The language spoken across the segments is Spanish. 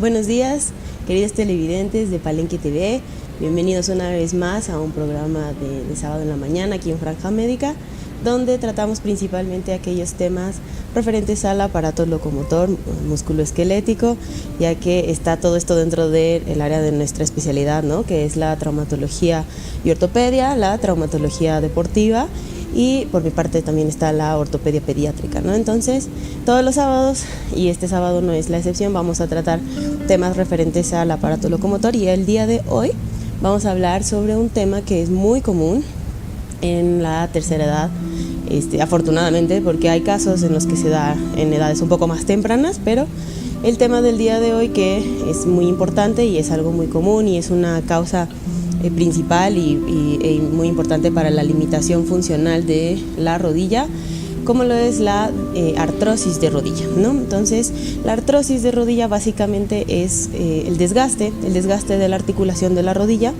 Buenos días, queridos televidentes de Palenque TV. Bienvenidos una vez más a un programa de sábado en la mañana aquí en Franja Médica, donde tratamos principalmente aquellos temas referentes al aparato locomotor musculoesquelético, ya que está todo esto dentro del área de nuestra especialidad, ¿no? Que es la traumatología y ortopedia, la traumatología deportiva, y por mi parte también está la ortopedia pediátrica, ¿no? Entonces, todos los sábados, y este sábado no es la excepción, vamos a tratar temas referentes al aparato locomotor, y el día de hoy vamos a hablar sobre un tema que es muy común en la tercera edad, afortunadamente, porque hay casos en los que se da en edades un poco más tempranas, pero el tema del día de hoy, que es muy importante y es algo muy común y es una causa principal y muy importante para la limitación funcional de la rodilla, como lo es la artrosis de rodilla, ¿no? Entonces, la artrosis de rodilla básicamente es el desgaste de la articulación de la rodilla,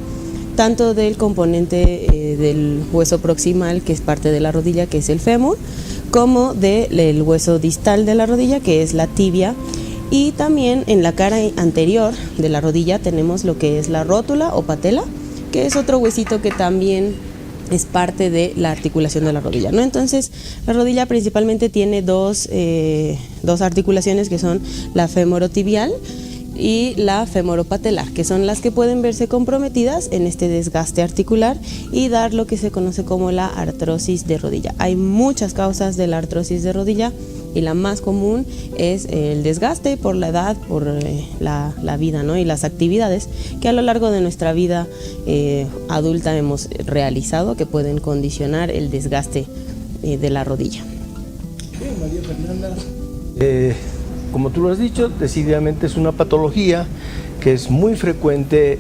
tanto del componente del hueso proximal, que es parte de la rodilla, que es el fémur, como del hueso distal de la rodilla, que es la tibia. Y también en la cara anterior de la rodilla tenemos lo que es la rótula o patela, que es otro huesito que también es parte de la articulación de la rodilla, ¿no? Entonces, la rodilla principalmente tiene dos articulaciones, que son la femorotibial y la femoropatelar, que son las que pueden verse comprometidas en este desgaste articular y dar lo que se conoce como la artrosis de rodilla. Hay muchas causas de la artrosis de rodilla, y la más común es el desgaste por la edad, por la vida, ¿no? Y las actividades que a lo largo de nuestra vida adulta hemos realizado, que pueden condicionar el desgaste de la rodilla. Bien, María Fernanda. Como tú lo has dicho, decididamente es una patología que es muy frecuente,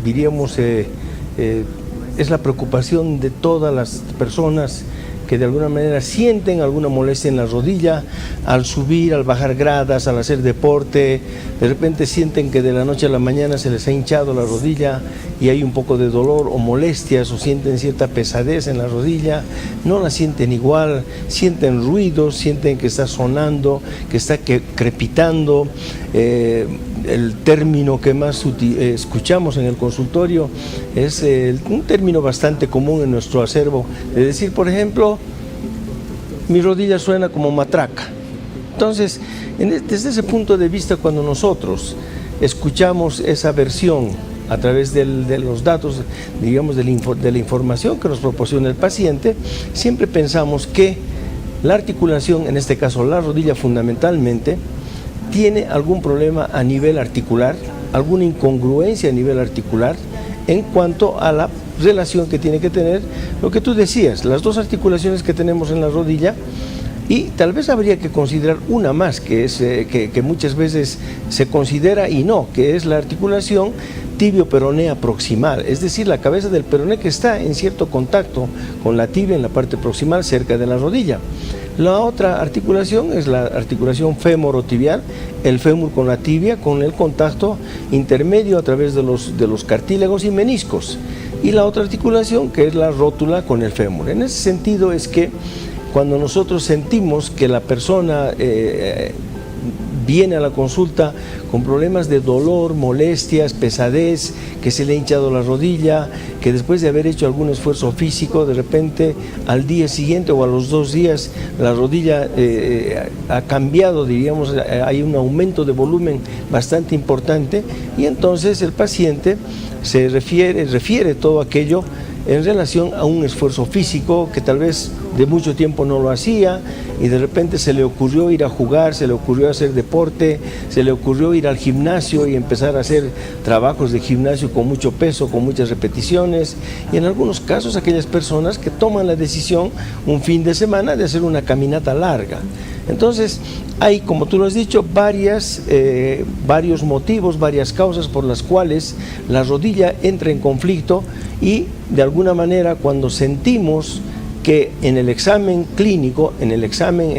diríamos, es la preocupación de todas las personas que de alguna manera sienten alguna molestia en la rodilla al subir, al bajar gradas, al hacer deporte. De repente sienten que de la noche a la mañana se les ha hinchado la rodilla y hay un poco de dolor o molestias, o sienten cierta pesadez en la rodilla, no la sienten igual, sienten ruidos, sienten que está sonando, que está crepitando. El término que más escuchamos en el consultorio es un término bastante común en nuestro acervo, de decir, por ejemplo, mi rodilla suena como matraca. Entonces, desde ese punto de vista, cuando nosotros escuchamos esa versión a través de los datos, digamos, de la información que nos proporciona el paciente, siempre pensamos que la articulación, en este caso la rodilla fundamentalmente, tiene algún problema a nivel articular, alguna incongruencia a nivel articular en cuanto a la relación que tiene que tener lo que tú decías, las dos articulaciones que tenemos en la rodilla, y tal vez habría que considerar una más, que es que muchas veces se considera y no, que es la articulación tibio-peronea proximal, es decir, la cabeza del peroné que está en cierto contacto con la tibia en la parte proximal cerca de la rodilla. La otra articulación es la articulación femorotibial, el fémur con la tibia, con el contacto intermedio a través de los cartílagos y meniscos. Y la otra articulación, que es la rótula con el fémur. En ese sentido es que cuando nosotros sentimos que la persona viene a la consulta con problemas de dolor, molestias, pesadez, que se le ha hinchado la rodilla, que después de haber hecho algún esfuerzo físico, de repente al día siguiente o a los 2 días la rodilla ha cambiado, diríamos, hay un aumento de volumen bastante importante, y entonces el paciente se refiere todo aquello en relación a un esfuerzo físico que tal vez de mucho tiempo no lo hacía, y de repente se le ocurrió ir a jugar, se le ocurrió hacer deporte, se le ocurrió ir al gimnasio y empezar a hacer trabajos de gimnasio con mucho peso, con muchas repeticiones, y en algunos casos aquellas personas que toman la decisión un fin de semana de hacer una caminata larga. Entonces hay, como tú lo has dicho, varios motivos, varias causas por las cuales la rodilla entra en conflicto, y de alguna manera cuando sentimos que en el examen clínico, en el examen,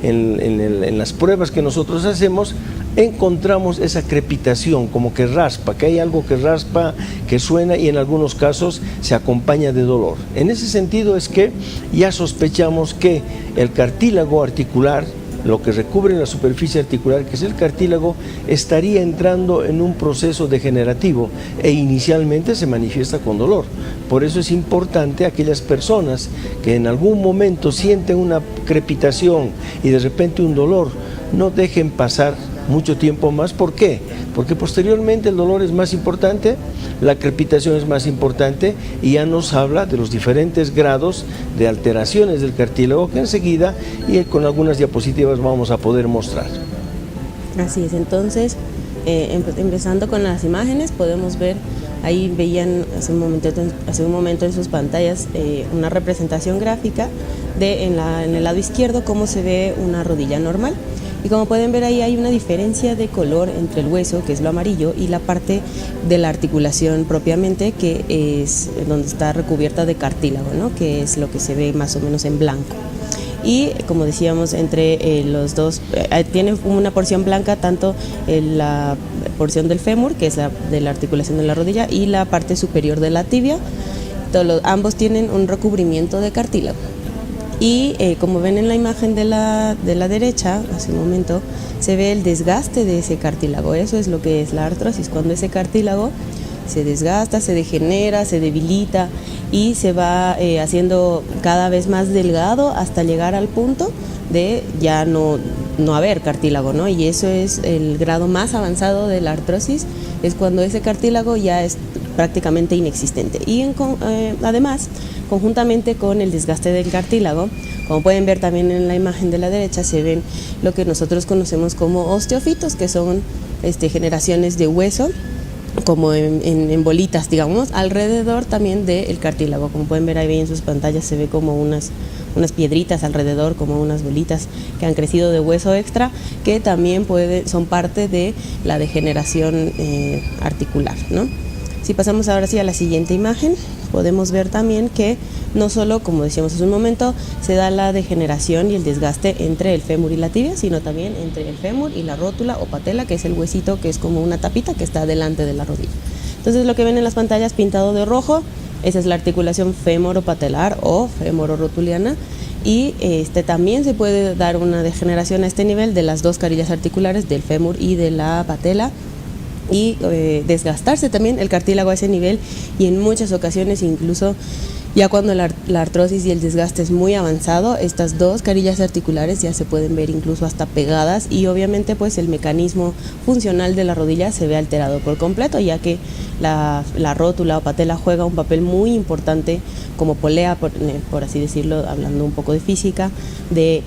en las pruebas que nosotros hacemos, encontramos esa crepitación, como que raspa, que hay algo que raspa, que suena, y en algunos casos se acompaña de dolor. En ese sentido es que ya sospechamos que el cartílago articular lo que recubre la superficie articular, que es el cartílago, estaría entrando en un proceso degenerativo e inicialmente se manifiesta con dolor. Por eso es importante aquellas personas que en algún momento sienten una crepitación y de repente un dolor, no dejen pasar mucho tiempo más. ¿Por qué? Porque posteriormente el dolor es más importante, la crepitación es más importante y ya nos habla de los diferentes grados de alteraciones del cartílago que enseguida y con algunas diapositivas vamos a poder mostrar. Así es, entonces empezando con las imágenes podemos ver, ahí veían hace un momento en sus pantallas una representación gráfica de en el lado izquierdo cómo se ve una rodilla normal. Y como pueden ver ahí hay una diferencia de color entre el hueso, que es lo amarillo, y la parte de la articulación propiamente, que es donde está recubierta de cartílago, ¿no? Que es lo que se ve más o menos en blanco. Y como decíamos, entre los dos, tienen una porción blanca, tanto la porción del fémur, que es de la articulación de la rodilla, y la parte superior de la tibia. Ambos tienen un recubrimiento de cartílago. Y como ven en la imagen de la derecha, hace un momento, se ve el desgaste de ese cartílago. Eso es lo que es la artrosis, cuando ese cartílago se desgasta, se degenera, se debilita y se va haciendo cada vez más delgado hasta llegar al punto de ya no haber cartílago, ¿no? Y eso es el grado más avanzado de la artrosis, es cuando ese cartílago ya es prácticamente inexistente. Y además, conjuntamente con el desgaste del cartílago, como pueden ver también en la imagen de la derecha, se ven lo que nosotros conocemos como osteofitos, que son generaciones de hueso, como en bolitas, digamos, alrededor también del cartílago. Como pueden ver ahí en sus pantallas, se ve como unas piedritas alrededor, como unas bolitas que han crecido de hueso extra, que también son parte de la degeneración articular, ¿no? Si pasamos ahora sí a la siguiente imagen, podemos ver también que no solo, como decíamos hace un momento, se da la degeneración y el desgaste entre el fémur y la tibia, sino también entre el fémur y la rótula o patela, que es el huesito que es como una tapita que está delante de la rodilla. Entonces lo que ven en las pantallas pintado de rojo, esa es la articulación fémoro-patelar o fémoro-rotuliana, y también se puede dar una degeneración a este nivel de las dos carillas articulares del fémur y de la patela, y desgastarse también el cartílago a ese nivel, y en muchas ocasiones incluso ya cuando la artrosis y el desgaste es muy avanzado, estas dos carillas articulares ya se pueden ver incluso hasta pegadas, y obviamente pues el mecanismo funcional de la rodilla se ve alterado por completo, ya que la rótula o patela juega un papel muy importante como polea, por así decirlo, hablando un poco de física,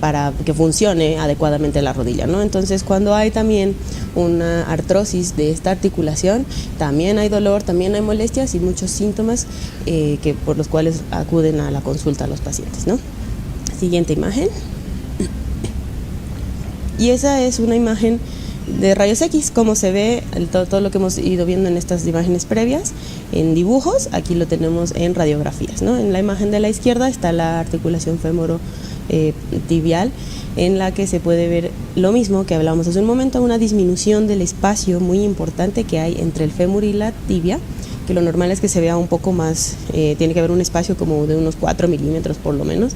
para que funcione adecuadamente la rodilla, ¿no? Entonces cuando hay también una artrosis de esta articulación, también hay dolor, también hay molestias y muchos síntomas por los cuales acuden a la consulta a los pacientes, ¿no? Siguiente imagen. Y esa es una imagen de rayos X, como se ve todo lo que hemos ido viendo en estas imágenes previas, en dibujos. Aquí lo tenemos en radiografías, ¿no? En la imagen de la izquierda está la articulación fémoro tibial, en la que se puede ver lo mismo que hablábamos hace un momento, una disminución del espacio muy importante que hay entre el fémur y la tibia, que lo normal es que se vea un poco más, tiene que haber un espacio como de unos 4 milímetros por lo menos,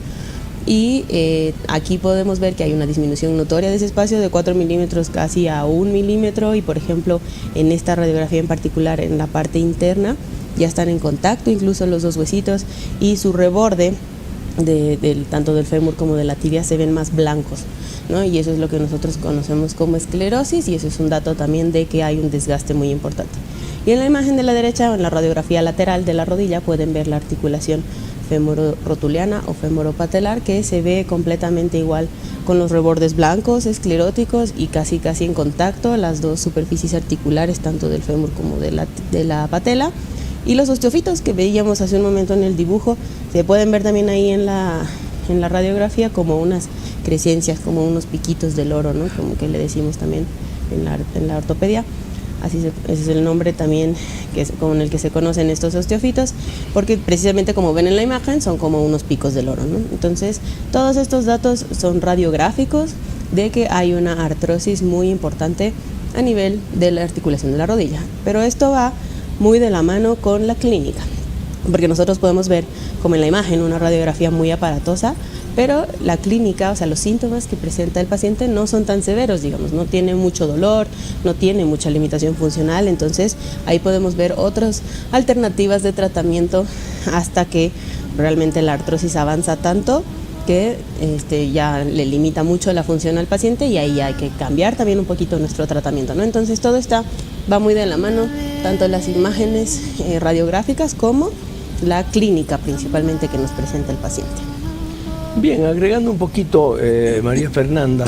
y aquí podemos ver que hay una disminución notoria de ese espacio de 4 milímetros casi a 1 milímetro, y por ejemplo en esta radiografía en particular en la parte interna ya están en contacto incluso los dos huesitos, y su reborde tanto del fémur como de la tibia se ven más blancos, ¿no? Y eso es lo que nosotros conocemos como esclerosis, y eso es un dato también de que hay un desgaste muy importante. Y en la imagen de la derecha, en la radiografía lateral de la rodilla, pueden ver la articulación femoro-rotuliana o femoropatelar, que se ve completamente igual, con los rebordes blancos, escleróticos y casi en contacto las dos superficies articulares, tanto del fémur como de la patela. Y los osteofitos que veíamos hace un momento en el dibujo, se pueden ver también ahí en la radiografía como unas crecencias, como unos piquitos del oro, ¿no? Como que le decimos también en la ortopedia. Ese es el nombre también con el que se conocen estos osteofitos, porque precisamente como ven en la imagen son como unos picos del oro, ¿no? Entonces todos estos datos son radiográficos de que hay una artrosis muy importante a nivel de la articulación de la rodilla, pero esto va muy de la mano con la clínica, porque nosotros podemos ver como en la imagen una radiografía muy aparatosa, pero la clínica, o sea, los síntomas que presenta el paciente no son tan severos, digamos, no tiene mucho dolor, no tiene mucha limitación funcional, entonces ahí podemos ver otras alternativas de tratamiento hasta que realmente la artrosis avanza tanto que ya le limita mucho la función al paciente y ahí hay que cambiar también un poquito nuestro tratamiento, ¿no? Entonces todo va muy de la mano, tanto las imágenes radiográficas como la clínica principalmente que nos presenta el paciente. Bien, agregando un poquito, María Fernanda,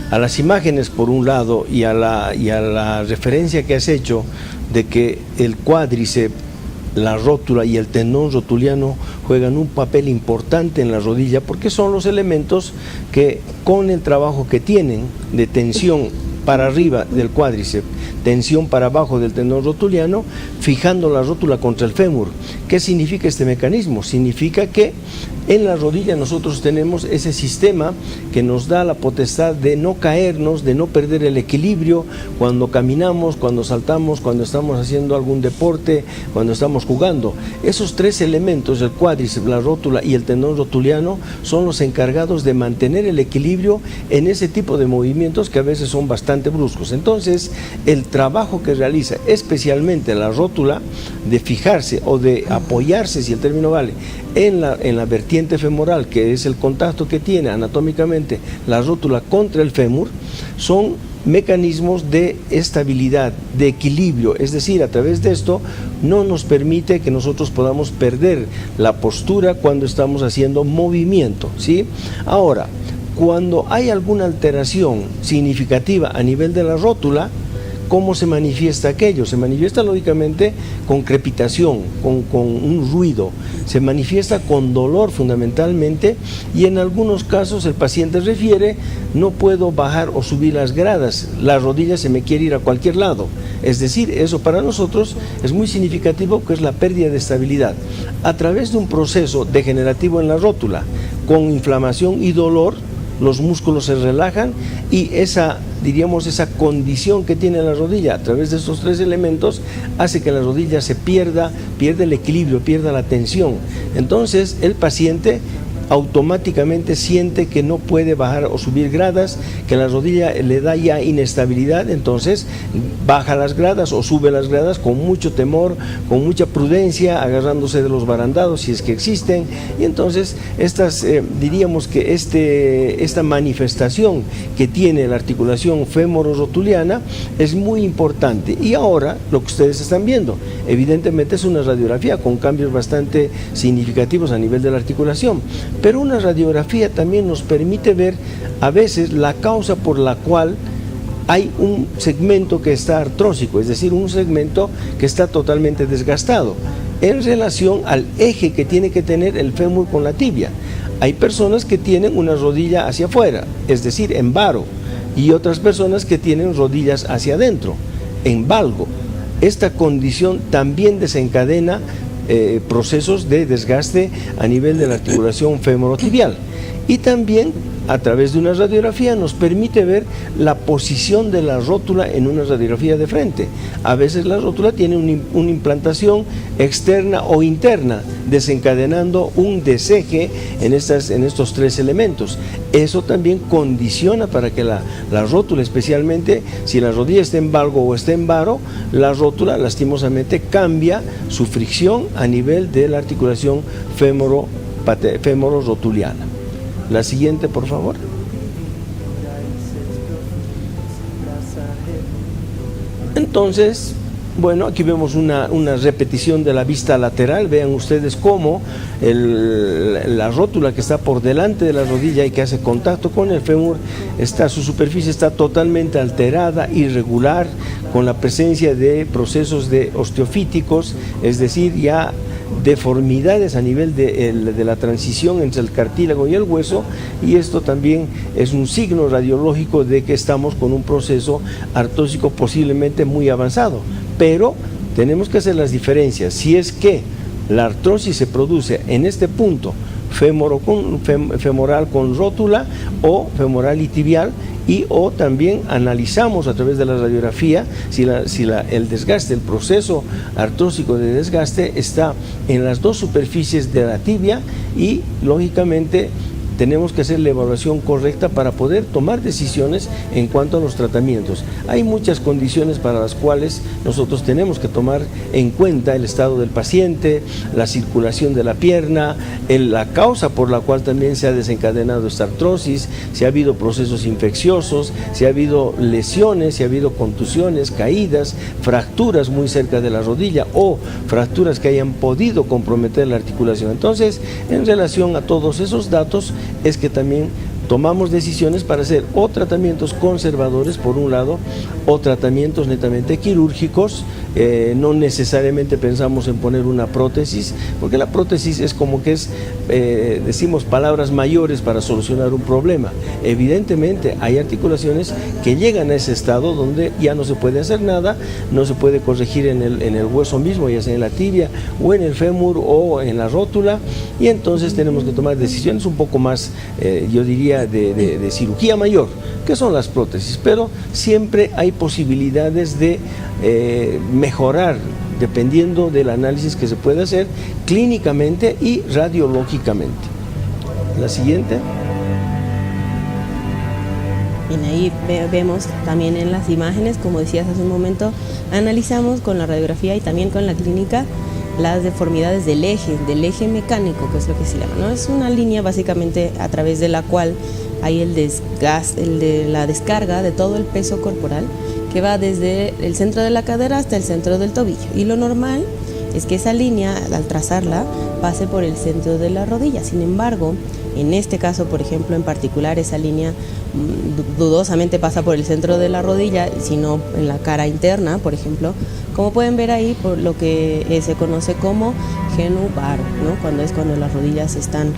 a las imágenes por un lado y a la referencia que has hecho de que el cuádriceps, la rótula y el tendón rotuliano juegan un papel importante en la rodilla porque son los elementos que con el trabajo que tienen de tensión para arriba del cuádriceps, tensión para abajo del tendón rotuliano, fijando la rótula contra el fémur. ¿Qué significa este mecanismo? Significa que en la rodilla nosotros tenemos ese sistema que nos da la potestad de no caernos, de no perder el equilibrio cuando caminamos, cuando saltamos, cuando estamos haciendo algún deporte, cuando estamos jugando. Esos tres elementos, el cuádriceps, la rótula y el tendón rotuliano, son los encargados de mantener el equilibrio en ese tipo de movimientos que a veces son bastante bruscos. Entonces, el trabajo que realiza especialmente la rótula de fijarse o de apoyarse, si el término vale, en la vertiente femoral, que es el contacto que tiene anatómicamente la rótula contra el fémur, son mecanismos de estabilidad, de equilibrio, es decir, a través de esto no nos permite que nosotros podamos perder la postura cuando estamos haciendo movimiento, ¿sí? Ahora, cuando hay alguna alteración significativa a nivel de la rótula, ¿cómo se manifiesta aquello? Se manifiesta lógicamente con crepitación, con un ruido, se manifiesta con dolor fundamentalmente y en algunos casos el paciente refiere: no puedo bajar o subir las gradas, la rodilla se me quiere ir a cualquier lado. Es decir, eso para nosotros es muy significativo, que es la pérdida de estabilidad. A través de un proceso degenerativo en la rótula, con inflamación y dolor, los músculos se relajan y esa condición que tiene la rodilla a través de estos tres elementos hace que la rodilla pierda el equilibrio, pierda la tensión. Entonces el paciente automáticamente siente que no puede bajar o subir gradas, que la rodilla le da ya inestabilidad, entonces baja las gradas o sube las gradas con mucho temor, con mucha prudencia, agarrándose de los barandados si es que existen, y entonces diríamos que esta manifestación que tiene la articulación fémoro-rotuliana es muy importante. Y ahora lo que ustedes están viendo, evidentemente es una radiografía con cambios bastante significativos a nivel de la articulación, pero una radiografía también nos permite ver a veces la causa por la cual hay un segmento que está artrósico, es decir, un segmento que está totalmente desgastado en relación al eje que tiene que tener el fémur con la tibia. Hay personas que tienen una rodilla hacia afuera, es decir, en varo, y otras personas que tienen rodillas hacia adentro, en valgo. Esta condición también desencadena procesos de desgaste a nivel de la articulación femorotibial, y también a través de una radiografía nos permite ver la posición de la rótula en una radiografía de frente. A veces la rótula tiene una implantación externa o interna, desencadenando un deseje en estos tres elementos. Eso también condiciona para que la rótula, especialmente si la rodilla está en valgo o está en varo, la rótula lastimosamente cambia su fricción a nivel de la articulación femoro-rotuliana. La siguiente, por favor. Entonces, bueno, aquí vemos una repetición de la vista lateral. Vean ustedes cómo la rótula que está por delante de la rodilla y que hace contacto con el fémur, su superficie está totalmente alterada, irregular, con la presencia de procesos osteofíticos, es decir, ya deformidades a nivel de la transición entre el cartílago y el hueso, y esto también es un signo radiológico de que estamos con un proceso artrósico posiblemente muy avanzado. Pero tenemos que hacer las diferencias. Si es que la artrosis se produce en este punto femoral con rótula o femoral y tibial, o también analizamos a través de la radiografía si el desgaste, el proceso artrósico de desgaste está en las dos superficies de la tibia, y lógicamente tenemos que hacer la evaluación correcta para poder tomar decisiones en cuanto a los tratamientos. Hay muchas condiciones para las cuales nosotros tenemos que tomar en cuenta el estado del paciente, la circulación de la pierna, la causa por la cual también se ha desencadenado esta artrosis, si ha habido procesos infecciosos, si ha habido lesiones, si ha habido contusiones, caídas, fracturas muy cerca de la rodilla o fracturas que hayan podido comprometer la articulación. Entonces, en relación a todos esos datos es que también tomamos decisiones para hacer o tratamientos conservadores por un lado o tratamientos netamente quirúrgicos. No necesariamente pensamos en poner una prótesis, porque la prótesis es como que decimos palabras mayores para solucionar un problema. Evidentemente hay articulaciones que llegan a ese estado donde ya no se puede hacer nada, no se puede corregir en el hueso mismo, ya sea en la tibia o en el fémur o en la rótula, y entonces tenemos que tomar decisiones un poco más, yo diría, de cirugía mayor, que son las prótesis, pero siempre hay posibilidades de mejorar dependiendo del análisis que se puede hacer clínicamente y radiológicamente. La siguiente. Bien, ahí vemos también en las imágenes, como decías hace un momento, analizamos con la radiografía y también con la clínica las deformidades del eje mecánico, que es lo que se llama, ¿no? Es una línea básicamente a través de la cual hay el desgaste, la descarga de todo el peso corporal que va desde el centro de la cadera hasta el centro del tobillo. Y lo normal es que esa línea, al trazarla, pase por el centro de la rodilla. Sin embargo, en este caso, por ejemplo, en particular, esa línea dudosamente pasa por el centro de la rodilla, sino en la cara interna, por ejemplo, como pueden ver ahí, por lo que se conoce como genu varo, ¿no? Cuando las rodillas están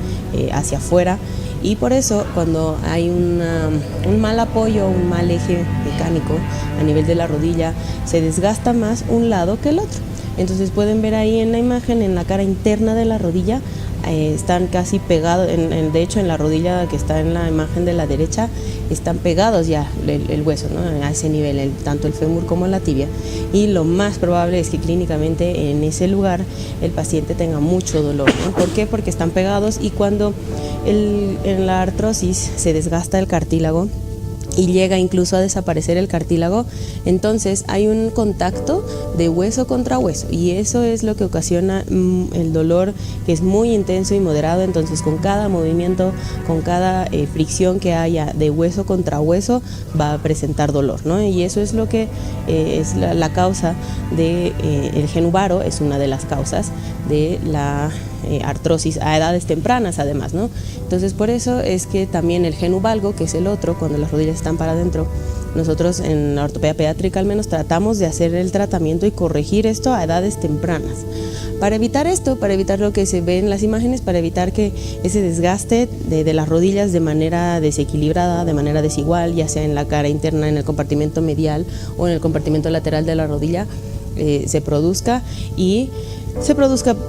hacia afuera. Y por eso, cuando hay un mal apoyo, un mal eje mecánico a nivel de la rodilla, se desgasta más un lado que el otro. Entonces pueden ver ahí en la imagen, en la cara interna de la rodilla, están casi pegados, de hecho en la rodilla que está en la imagen de la derecha, están pegados ya el hueso, ¿no? A ese nivel, tanto el fémur como la tibia. Y lo más probable es que clínicamente en ese lugar el paciente tenga mucho dolor, ¿no? ¿Por qué? Porque están pegados, y cuando en la artrosis se desgasta el cartílago y llega incluso a desaparecer el cartílago, entonces hay un contacto de hueso contra hueso, y eso es lo que ocasiona el dolor, que es muy intenso y moderado. Entonces con cada movimiento, con cada fricción que haya de hueso contra hueso, va a presentar dolor, ¿no? Y eso es lo que es la causa de el genu varo, es una de las causas de la artrosis a edades tempranas, además, ¿no? Entonces por eso es que también el genu valgo, que es el otro, cuando las rodillas están para adentro, nosotros en la ortopedia pediátrica al menos tratamos de hacer el tratamiento y corregir esto a edades tempranas. Para evitar esto, para evitar lo que se ve en las imágenes, para evitar que ese desgaste de las rodillas de manera desequilibrada, de manera desigual, ya sea en la cara interna, en el compartimento medial o en el compartimento lateral de la rodilla, se produzca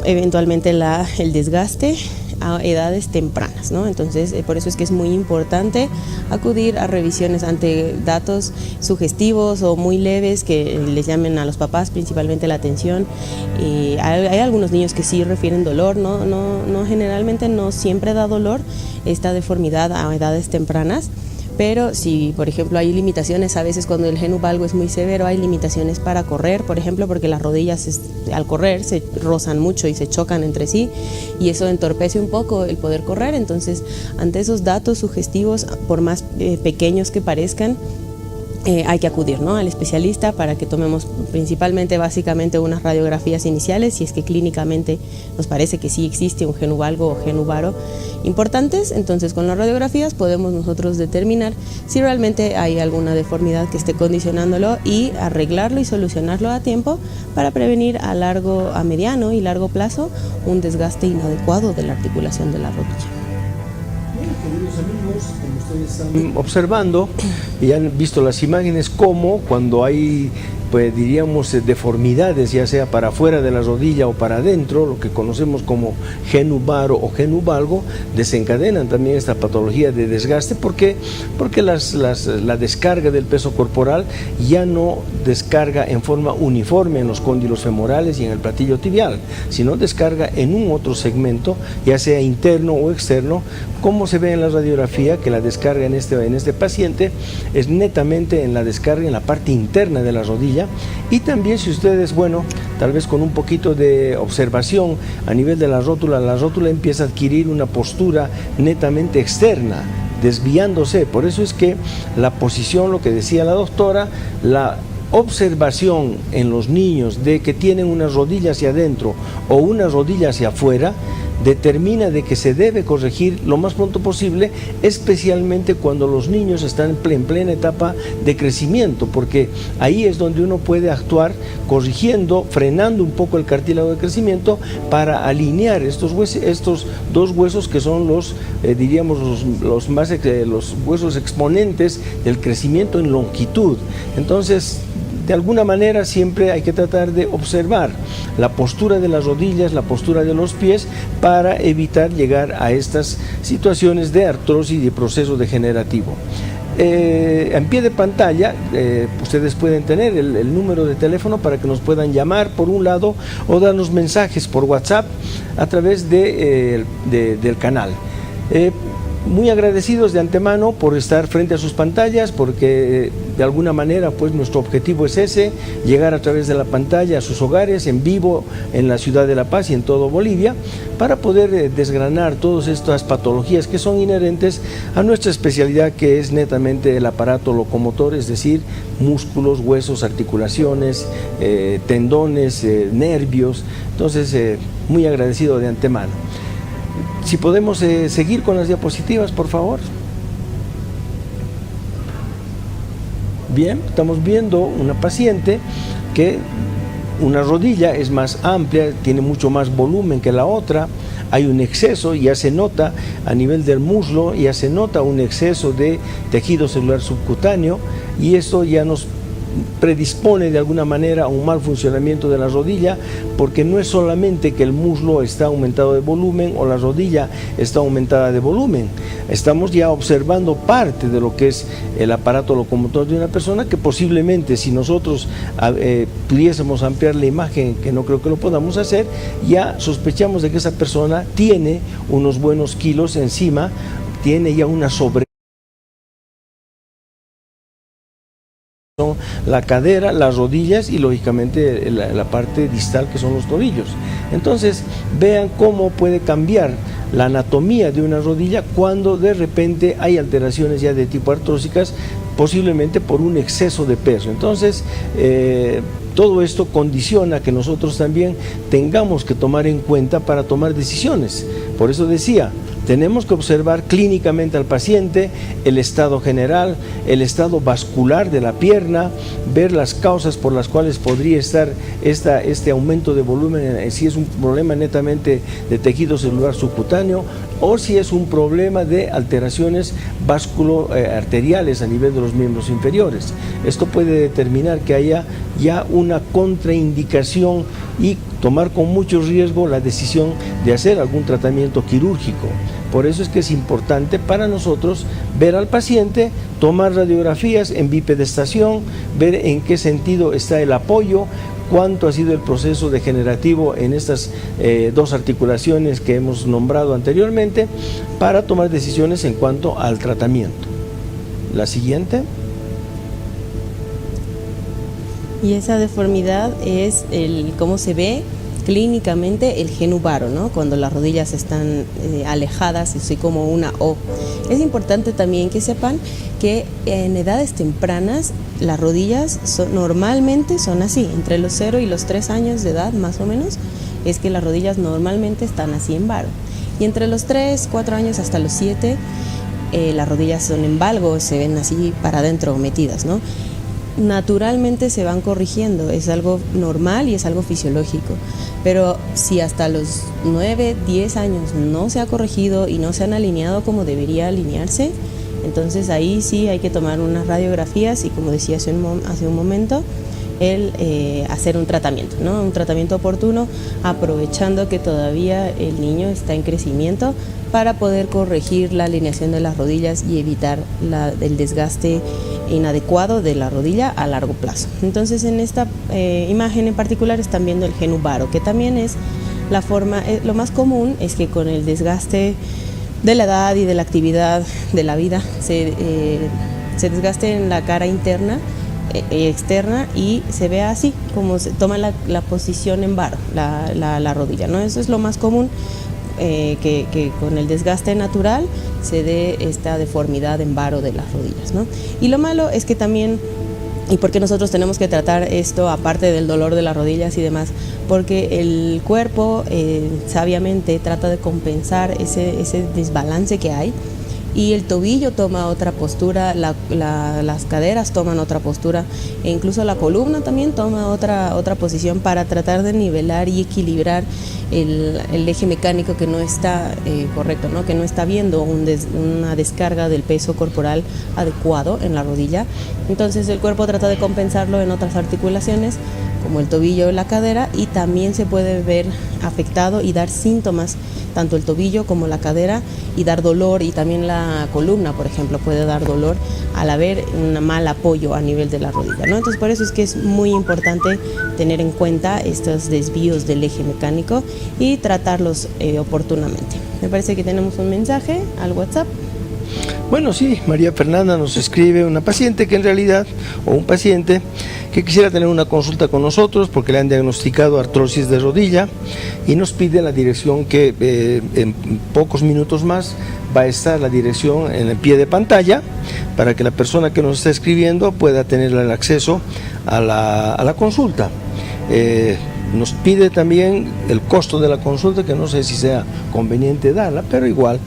eventualmente el desgaste a edades tempranas, ¿no? Entonces, por eso es que es muy importante acudir a revisiones ante datos sugestivos o muy leves que les llamen a los papás principalmente la atención. Hay algunos niños que sí refieren dolor, no generalmente no siempre da dolor esta deformidad a edades tempranas. Pero si, por ejemplo, hay limitaciones, a veces cuando el genu valgo es muy severo, hay limitaciones para correr, por ejemplo, porque las rodillas al correr se rozan mucho y se chocan entre sí, y eso entorpece un poco el poder correr. Entonces, ante esos datos sugestivos, por más pequeños que parezcan, hay que acudir, ¿no?, al especialista para que tomemos básicamente unas radiografías iniciales, si es que clínicamente nos parece que sí existe un genu valgo o genu varo importantes. Entonces con las radiografías podemos nosotros determinar si realmente hay alguna deformidad que esté condicionándolo y arreglarlo y solucionarlo a tiempo para prevenir a mediano y largo plazo un desgaste inadecuado de la articulación de la rodilla. Queridos amigos, como ustedes están observando y han visto las imágenes, como cuando hay pues diríamos deformidades, ya sea para afuera de la rodilla o para adentro, lo que conocemos como genubaro o genubalgo, desencadenan también esta patología de desgaste. ¿Por qué? Porque la descarga del peso corporal ya no descarga en forma uniforme en los cóndilos femorales y en el platillo tibial, sino descarga en un otro segmento, ya sea interno o externo, como se ve en la radiografía, que la descarga en este paciente es netamente en la descarga en la parte interna de la rodilla. Y también, si ustedes, bueno, tal vez con un poquito de observación a nivel de la rótula empieza a adquirir una postura netamente externa, desviándose. Por eso es que la posición, lo que decía la doctora, la observación en los niños de que tienen una rodilla hacia adentro o una rodilla hacia afuera, determina de que se debe corregir lo más pronto posible, especialmente cuando los niños están en plena etapa de crecimiento, porque ahí es donde uno puede actuar corrigiendo, frenando un poco el cartílago de crecimiento para alinear estos dos huesos que son los huesos exponentes del crecimiento en longitud. Entonces, de alguna manera siempre hay que tratar de observar la postura de las rodillas, la postura de los pies, para evitar llegar a estas situaciones de artrosis y de proceso degenerativo. En pie de pantalla ustedes pueden tener el número de teléfono para que nos puedan llamar por un lado o darnos mensajes por WhatsApp a través del canal. Muy agradecidos de antemano por estar frente a sus pantallas, porque de alguna manera pues nuestro objetivo es ese, llegar a través de la pantalla a sus hogares en vivo en la ciudad de La Paz y en todo Bolivia, para poder desgranar todas estas patologías que son inherentes a nuestra especialidad, que es netamente el aparato locomotor, es decir, músculos, huesos, articulaciones, tendones, nervios. Entonces, muy agradecido de antemano. Si podemos seguir con las diapositivas, por favor. Bien, estamos viendo una paciente que una rodilla es más amplia, tiene mucho más volumen que la otra, hay un exceso, ya se nota a nivel del muslo, ya se nota un exceso de tejido celular subcutáneo, y esto ya nos predispone de alguna manera a un mal funcionamiento de la rodilla, porque no es solamente que el muslo está aumentado de volumen o la rodilla está aumentada de volumen, estamos ya observando parte de lo que es el aparato locomotor de una persona, que posiblemente, si nosotros pudiésemos ampliar la imagen, que no creo que lo podamos hacer, ya sospechamos de que esa persona tiene unos buenos kilos encima, tiene ya una sobre la cadera, las rodillas y lógicamente la parte distal, que son los tobillos. Entonces vean cómo puede cambiar la anatomía de una rodilla cuando de repente hay alteraciones ya de tipo artrósicas, posiblemente por un exceso de peso. Entonces todo esto condiciona que nosotros también tengamos que tomar en cuenta para tomar decisiones. Por eso decía, tenemos que observar clínicamente al paciente, el estado general, el estado vascular de la pierna, ver las causas por las cuales podría estar este aumento de volumen, si es un problema netamente de tejido celular subcutáneo o si es un problema de alteraciones vasculoarteriales a nivel de los miembros inferiores. Esto puede determinar que haya ya una contraindicación y tomar con mucho riesgo la decisión de hacer algún tratamiento quirúrgico. Por eso es que es importante para nosotros ver al paciente, tomar radiografías en bipedestación, ver en qué sentido está el apoyo, cuánto ha sido el proceso degenerativo en estas dos articulaciones que hemos nombrado anteriormente, para tomar decisiones en cuanto al tratamiento. La siguiente. Y esa deformidad es cómo se ve clínicamente el genubaro, ¿no? Cuando las rodillas están alejadas, así como una O. Es importante también que sepan que en edades tempranas las rodillas normalmente son así, entre los 0 y los 3 años de edad más o menos, es que las rodillas normalmente están así en varo. Y entre los 3, 4 años hasta los 7, las rodillas son en valgo, se ven así para adentro metidas, ¿no? Naturalmente se van corrigiendo, es algo normal y es algo fisiológico, pero si hasta los 9, 10 años no se ha corregido y no se han alineado como debería alinearse, entonces ahí sí hay que tomar unas radiografías y, como decía hace un momento, el hacer un tratamiento, ¿no? Un tratamiento oportuno, aprovechando que todavía el niño está en crecimiento, para poder corregir la alineación de las rodillas y evitar el desgaste inadecuado de la rodilla a largo plazo. Entonces, en esta imagen en particular están viendo el genu varo, que también es la forma, lo más común es que con el desgaste de la edad y de la actividad de la vida se desgaste en la cara interna externa y se ve así, como se toma la posición en varo, la rodilla, ¿no? Eso es lo más común, que con el desgaste natural se dé esta deformidad en varo de las rodillas, ¿no? Y lo malo es que también, y porque nosotros tenemos que tratar esto aparte del dolor de las rodillas y demás, porque el cuerpo sabiamente trata de compensar ese desbalance que hay, y el tobillo toma otra postura, las caderas toman otra postura, e incluso la columna también toma otra posición para tratar de nivelar y equilibrar el eje mecánico que no está correcto, ¿no? Que no está viendo una descarga del peso corporal adecuado en la rodilla. Entonces el cuerpo trata de compensarlo en otras articulaciones, como el tobillo y la cadera, y también se puede ver afectado y dar síntomas, tanto el tobillo como la cadera, y dar dolor, y también la columna, por ejemplo, puede dar dolor al haber un mal apoyo a nivel de la rodilla, ¿no? Entonces, por eso es que es muy importante tener en cuenta estos desvíos del eje mecánico y tratarlos oportunamente. Me parece que tenemos un mensaje al WhatsApp. Bueno, sí, María Fernanda nos escribe, una paciente que en realidad, o un paciente que quisiera tener una consulta con nosotros porque le han diagnosticado artrosis de rodilla, y nos pide la dirección que en pocos minutos más va a estar la dirección en el pie de pantalla, para que la persona que nos está escribiendo pueda tener el acceso a la consulta. Nos pide también el costo de la consulta, que no sé si sea conveniente darla, pero igual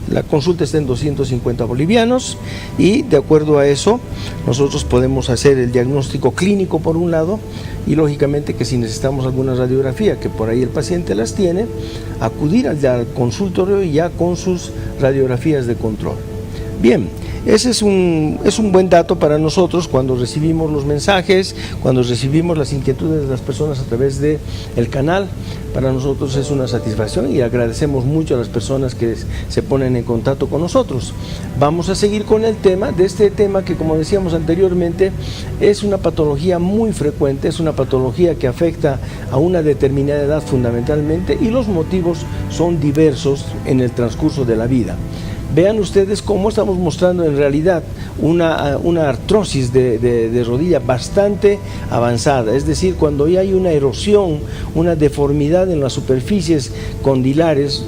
la consulta está en 250 bolivianos, y de acuerdo a eso nosotros podemos hacer el diagnóstico clínico por un lado, y lógicamente que si necesitamos alguna radiografía, que por ahí el paciente las tiene, acudir al consultorio ya con sus radiografías de control. Bien, ese es un buen dato para nosotros cuando recibimos los mensajes, cuando recibimos las inquietudes de las personas a través del canal. Para nosotros es una satisfacción y agradecemos mucho a las personas que se ponen en contacto con nosotros. Vamos a seguir con el tema, de este tema que, como decíamos anteriormente, es una patología muy frecuente, es una patología que afecta a una determinada edad fundamentalmente, y los motivos son diversos en el transcurso de la vida. Vean ustedes cómo estamos mostrando en realidad una artrosis de rodilla bastante avanzada, es decir, cuando ya hay una erosión, una deformidad en las superficies condilares,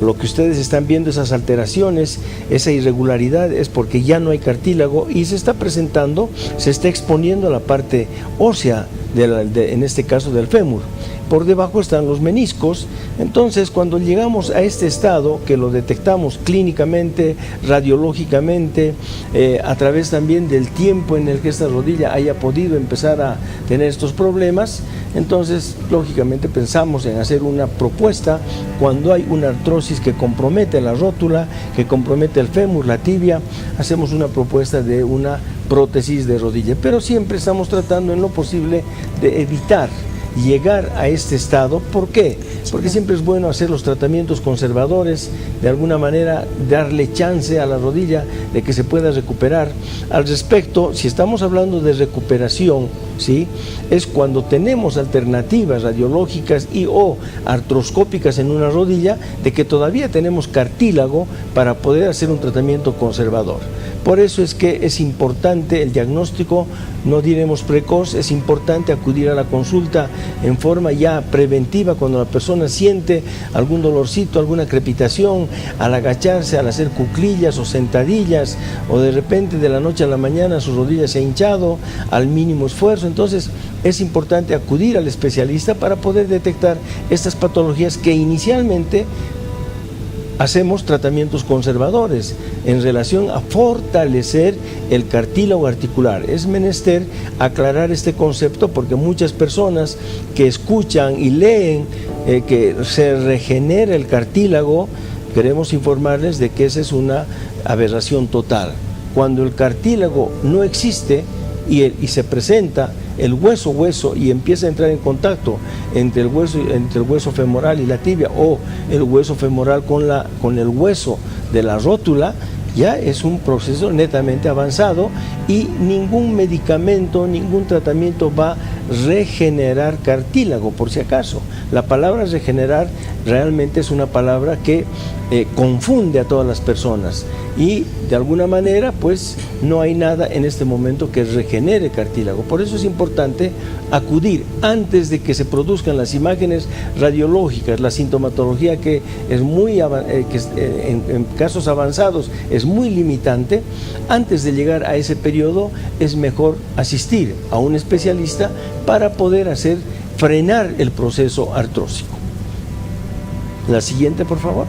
lo que ustedes están viendo, esas alteraciones, esa irregularidad, es porque ya no hay cartílago y se está presentando, se está exponiendo a la parte ósea, en este caso del fémur. Por debajo están los meniscos. Entonces, cuando llegamos a este estado, que lo detectamos clínicamente, radiológicamente, a través también del tiempo en el que esta rodilla haya podido empezar a tener estos problemas, entonces lógicamente pensamos en hacer una propuesta cuando hay una artrosis que compromete la rótula, que compromete el fémur, la tibia. Hacemos una propuesta de una prótesis de rodilla, pero siempre estamos tratando en lo posible de evitar llegar a este estado. ¿Por qué? Porque siempre es bueno hacer los tratamientos conservadores, de alguna manera darle chance a la rodilla de que se pueda recuperar. Al respecto, si estamos hablando de recuperación, ¿sí?, es cuando tenemos alternativas radiológicas y o artroscópicas en una rodilla, de que todavía tenemos cartílago para poder hacer un tratamiento conservador. Por eso es que es importante el diagnóstico, no diremos precoz, es importante acudir a la consulta en forma ya preventiva cuando la persona siente algún dolorcito, alguna crepitación, al agacharse, al hacer cuclillas o sentadillas, o de repente de la noche a la mañana su rodilla se ha hinchado al mínimo esfuerzo. Entonces es importante acudir al especialista para poder detectar estas patologías que inicialmente hacemos tratamientos conservadores en relación a fortalecer el cartílago articular. Es menester aclarar este concepto porque muchas personas que escuchan y leen que se regenera el cartílago, queremos informarles de que esa es una aberración total. Cuando el cartílago no existe, y se presenta el hueso y empieza a entrar en contacto entre el hueso femoral y la tibia, o el hueso femoral con el hueso de la rótula, ya es un proceso netamente avanzado y ningún medicamento, ningún tratamiento va a regenerar cartílago, por si acaso. La palabra regenerar realmente es una palabra que confunde a todas las personas y de alguna manera pues no hay nada en este momento que regenere cartílago. Por eso es importante acudir antes de que se produzcan las imágenes radiológicas, la sintomatología que es muy en casos avanzados es muy limitante. Antes de llegar a ese periodo es mejor asistir a un especialista para poder frenar el proceso artrósico. La siguiente, por favor.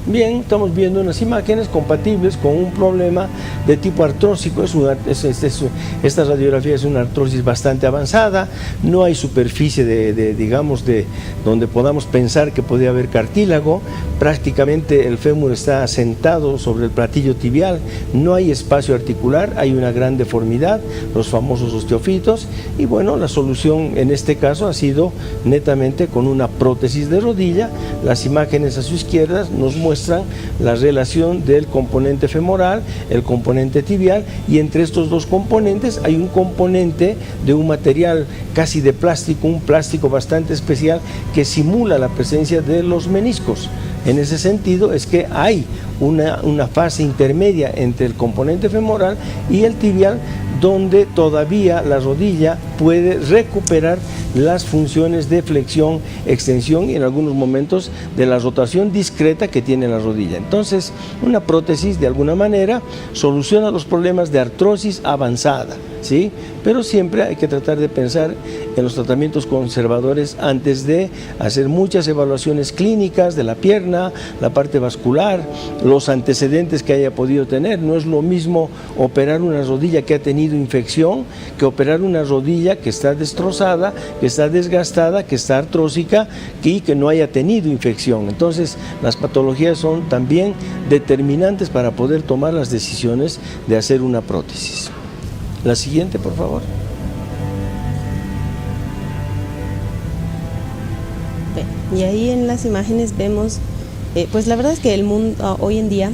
Bien, estamos viendo unas imágenes compatibles con un problema de tipo artrósico. Esta radiografía es una artrosis bastante avanzada, no hay superficie digamos, donde podamos pensar que podría haber cartílago. Prácticamente el fémur está asentado sobre el platillo tibial, no hay espacio articular, hay una gran deformidad, los famosos osteofitos, y bueno, la solución en este caso ha sido netamente con una prótesis de rodilla. Las imágenes a su izquierda nos muestran la relación del componente femoral, el componente tibial, y entre estos dos componentes hay un componente de un material casi de plástico, un plástico bastante especial que simula la presencia de los meniscos. En ese sentido es que hay una fase intermedia entre el componente femoral y el tibial, donde todavía la rodilla puede recuperar las funciones de flexión, extensión y en algunos momentos de la rotación discreta que tiene la rodilla. Entonces, una prótesis de alguna manera soluciona los problemas de artrosis avanzada, ¿sí? Pero siempre hay que tratar de pensar en los tratamientos conservadores antes de hacer muchas evaluaciones clínicas de la pierna, la parte vascular, los antecedentes que haya podido tener. No es lo mismo operar una rodilla que ha tenido infección que operar una rodilla que está destrozada, que está desgastada, que está artrósica y que no haya tenido infección. Entonces, las patologías son también determinantes para poder tomar las decisiones de hacer una prótesis. La siguiente, por favor. Y ahí en las imágenes vemos, pues la verdad es que el mundo hoy en día,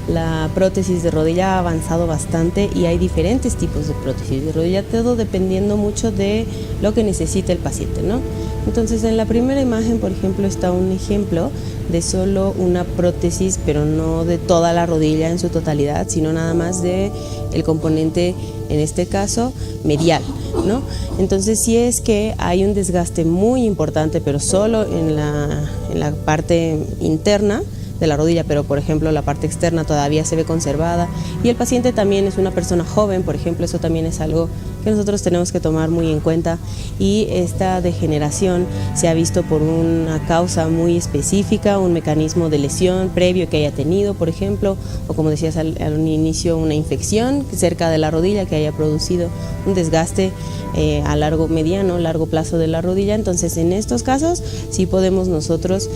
la prótesis de rodilla ha avanzado bastante y hay diferentes tipos de prótesis de rodilla, todo dependiendo mucho de lo que necesita el paciente, ¿no? Entonces, en la primera imagen, por ejemplo, está un ejemplo de solo una prótesis, pero no de toda la rodilla en su totalidad, sino nada más de el componente, en este caso, medial, ¿no? Entonces, si es que hay un desgaste muy importante, pero solo en la parte interna de la rodilla, pero por ejemplo la parte externa todavía se ve conservada y el paciente también es una persona joven, por ejemplo, eso también es algo que nosotros tenemos que tomar muy en cuenta, y esta degeneración se ha visto por una causa muy específica, un mecanismo de lesión previo que haya tenido, por ejemplo, o como decías al inicio, una infección cerca de la rodilla que haya producido un desgaste a largo plazo de la rodilla. Entonces, en estos casos sí podemos nosotros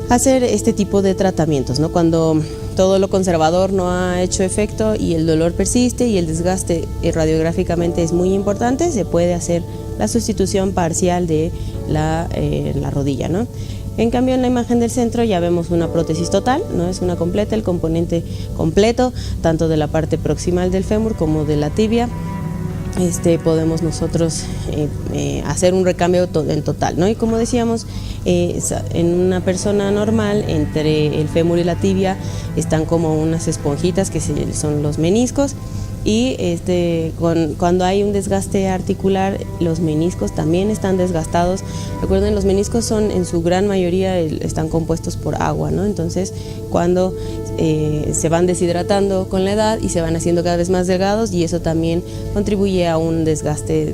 hacer este tipo de tratamientos, ¿no? Cuando todo lo conservador no ha hecho efecto y el dolor persiste y el desgaste radiográficamente es muy importante, se puede hacer la sustitución parcial de la rodilla, ¿no? En cambio, en la imagen del centro ya vemos una prótesis total, no es una completa, el componente completo, tanto de la parte proximal del fémur como de la tibia. Podemos nosotros hacer un recambio en total, ¿no? Y como decíamos, en una persona normal, entre el fémur y la tibia están como unas esponjitas que son los meniscos, y cuando hay un desgaste articular, los meniscos también están desgastados. Recuerden, los meniscos en su gran mayoría están compuestos por agua, ¿no? Entonces, cuando se van deshidratando con la edad y se van haciendo cada vez más delgados, y eso también contribuye a un desgaste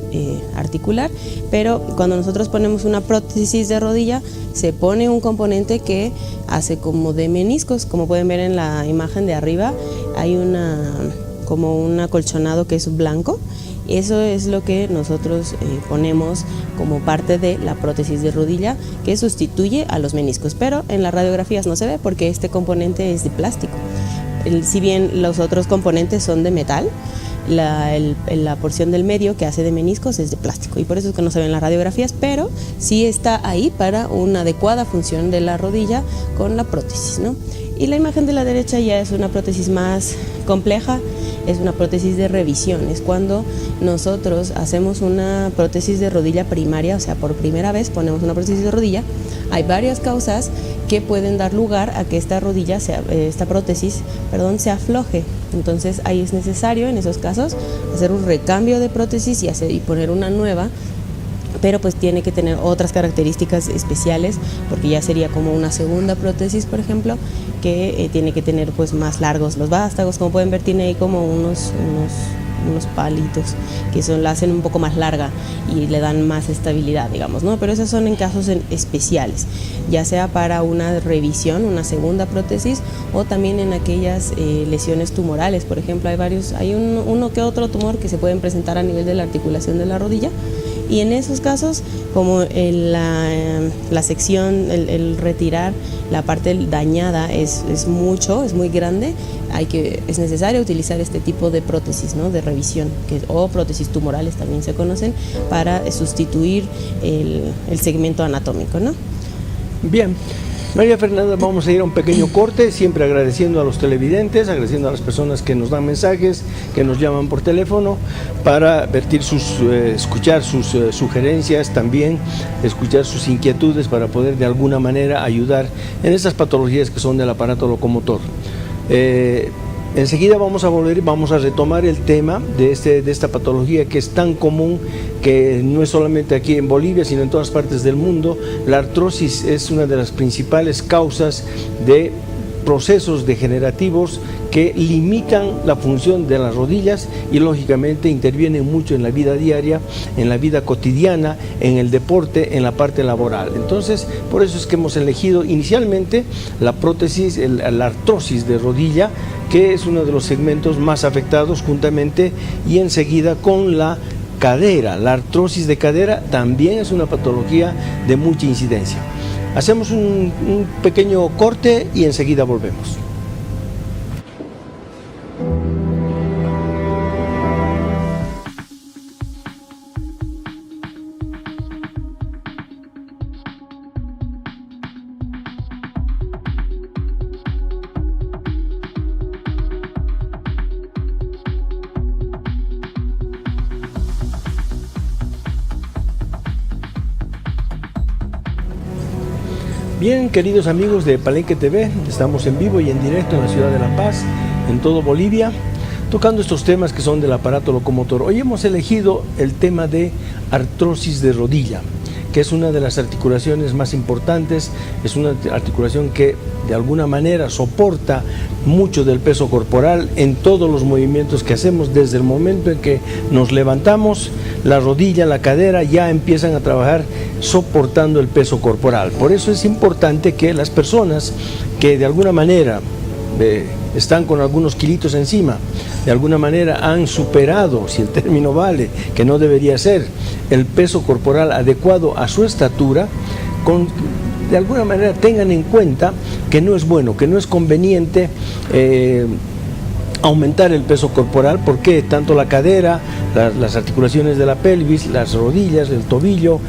articular. Pero cuando nosotros ponemos una prótesis de rodilla, se pone un componente que hace como de meniscos. Como pueden ver en la imagen de arriba, hay como un acolchonado que es blanco. Eso es lo que nosotros ponemos como parte de la prótesis de rodilla, que sustituye a los meniscos, pero en las radiografías no se ve porque este componente es de plástico. si bien los otros componentes son de metal, la porción del medio que hace de meniscos es de plástico, y por eso es que no se ven las radiografías, pero sí está ahí para una adecuada función de la rodilla con la prótesis, ¿no? Y la imagen de la derecha ya es una prótesis más compleja, es una prótesis de revisión, es cuando nosotros hacemos una prótesis de rodilla primaria, o sea, por primera vez ponemos una prótesis de rodilla. Hay varias causas que pueden dar lugar a que esta prótesis se afloje. Entonces ahí es necesario, en esos casos, hacer un recambio de prótesis y poner una nueva, pero pues tiene que tener otras características especiales, porque ya sería como una segunda prótesis, por ejemplo, que tiene que tener pues más largos los vástagos. Como pueden ver, tiene ahí como unos palitos que la hacen un poco más larga y le dan más estabilidad, digamos, ¿no? Pero esos son en casos especiales, ya sea para una revisión, una segunda prótesis, o también en aquellas lesiones tumorales. Por ejemplo, hay uno que otro tumor que se pueden presentar a nivel de la articulación de la rodilla, y en esos casos, como la sección, el retirar la parte dañada es muy grande, es necesario utilizar este tipo de prótesis, ¿no?, de revisión, o prótesis tumorales también se conocen, para sustituir el segmento anatómico, ¿no? Bien. María Fernanda, vamos a ir a un pequeño corte, siempre agradeciendo a los televidentes, agradeciendo a las personas que nos dan mensajes, que nos llaman por teléfono, para escuchar sus sugerencias, también escuchar sus inquietudes, para poder de alguna manera ayudar en estas patologías que son del aparato locomotor. Enseguida vamos a volver y vamos a retomar el tema de esta patología que es tan común, que no es solamente aquí en Bolivia, sino en todas partes del mundo. La artrosis es una de las principales causas de procesos degenerativos que limitan la función de las rodillas y lógicamente intervienen mucho en la vida diaria, en la vida cotidiana, en el deporte, en la parte laboral. Entonces, por eso es que hemos elegido inicialmente la prótesis, la artrosis de rodilla, que es uno de los segmentos más afectados, juntamente y enseguida con la cadera. La artrosis de cadera también es una patología de mucha incidencia. Hacemos un pequeño corte y enseguida volvemos. Bien, queridos amigos de Palenque TV, estamos en vivo y en directo en la ciudad de La Paz, en todo Bolivia, tocando estos temas que son del aparato locomotor. Hoy hemos elegido el tema de artrosis de rodilla, que es una de las articulaciones más importantes, es una articulación que de alguna manera soporta mucho del peso corporal en todos los movimientos que hacemos. Desde el momento en que nos levantamos, la rodilla, la cadera ya empiezan a trabajar soportando el peso corporal. Por eso es importante que las personas que de alguna manera están con algunos kilitos encima, de alguna manera han superado, si el término vale, que no debería ser, el peso corporal adecuado a su estatura, de alguna manera tengan en cuenta que no es bueno, que no es conveniente aumentar el peso corporal, porque tanto la cadera, las articulaciones de la pelvis, las rodillas, el tobillo,